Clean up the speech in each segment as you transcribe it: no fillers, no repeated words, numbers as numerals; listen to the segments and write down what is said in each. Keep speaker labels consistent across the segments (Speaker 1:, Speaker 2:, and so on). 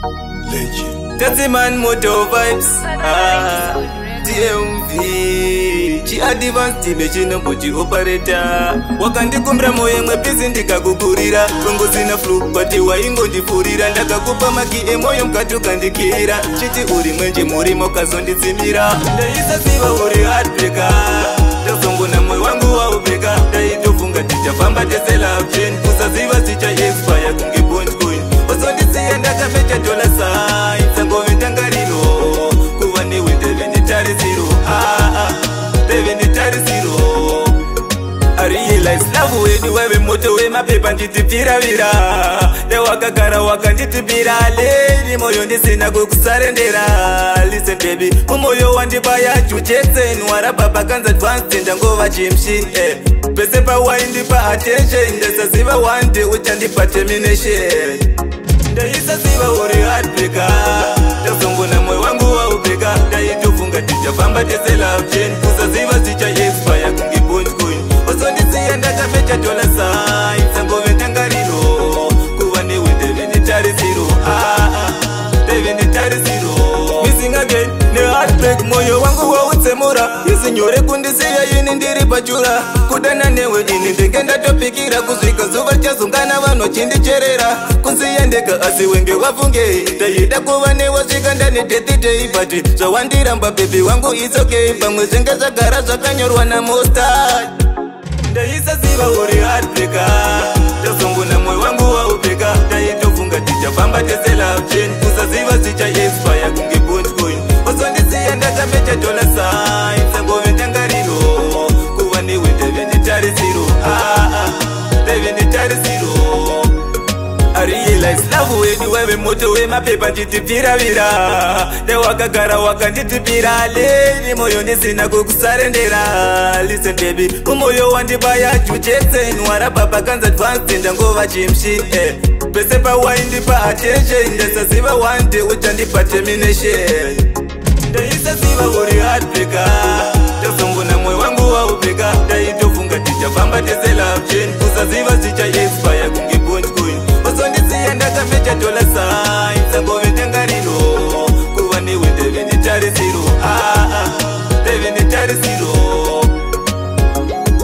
Speaker 1: Legend.
Speaker 2: That's man moto vibes. TMV Chi advance time chino buchi operator. Wakandikumbra moyo mwepesi ndikakukurira. Kongo sina flu but waingo ndifurira. Ndakakupa maki moyo mkatuka ndikira. Chiti uri mwenje murimo kazonditsimira. Ndaisa siva uri heartbreaker. Ndasongo na moyo wangu wa ubeka. Ndaitofunga tichafamba tese love chain. Kusaziva sicha expire kungi point coin. Osondisiya ndakamecha dola sign. Sango vindangarilo kuva newe ndevenitari zero. Ndevenitari zero. I realize love wenyu wewe moto we mapepa nditipira-vira. Newakagara wakanditipira lady moyo ndisina kukusarendera. Listen baby umoyo wandibaya chuchetse nwara baba kanza advanced ndangova chimshi pese pa waindipa attention ndasaziva one day uchandipa termination. Ndaisasiva uri heartbreaker. Ndasongo na moyo wangu wa ubeka. Ndaitofunga tichafamba tese love chain. Kusaziva sicha expire kungi point coin. Osondisiya ndakamecha dola sign. Sango ventangarilo kuva newe ndevenitari zero. Ndevenitari zero. Missing again ne heartbreak moyo wangu wa utsemura. Isinyore kundisiya yini ndiri pachura. Kudana newe ini ndenge ndatopikira. Kusvika zuva chazungana vanhu chindicherera. Kunsiya ndega asi wenge wafunge. Ndaida kuva newe svika ndani tetitei but zvawandiramba baby wangu it's okay. Pamwe zvinge zvagara zvakanyorwa namostad. Ndaisasiva uri heartbreaker. Ndasongo na moyo wangu wa ubeka. Ndaitofunga tichafamba tese love chain. Kusaziva sicha expire kungi point coin. Osondisiya ndakamecha dola sign. Sango ventangarilo kuva newe ndevenitari zero. Ndevenitari zero. I realize love wenyu wewe moto we mapepa nditipira-vira. Newakagara wakanditipira lady moyo ndisina kukusarendera. Listen baby umoyo wandibaya chuchetse nwara baba kanza advanced ndangova chimshi pese pa waindipa attention ndasaziva one day uchandipa termination. Ndaisasiva uri heartbreaker. Ndasongo na moyo wangu wa ubeka. Ndaitofunga tichafamba tese love chain. Kusaziva sicha expire kungi point coin. Osondisiya ndakamecha dola sign. Sango ventangarilo kuva newe ndevenitari zero. Ndevenitari zero.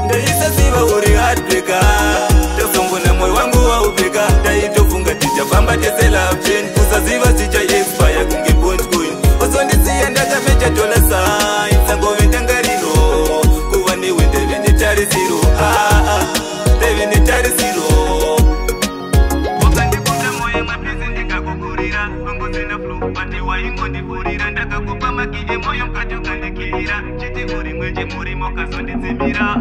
Speaker 2: Ndaisasiva uri heartbreaker. Ndasongo na moyo wangu wa ubeka. Ndaitofunga tichafamba tese love chain. Kusaziva sicha expire kungi point coin. Osondisiya ndakamecha dola sign. Sango ventangarilo kuva newe ndevenitari zero. Ndevenitari zero. Wakandikunda moyo mwepesi ndikakukurira. Kongo sina flu but waingo ndifurira. Ndakakupa maki moyo mkatuka ndikira. Chiti uri mwenje murimo kazonditsimira.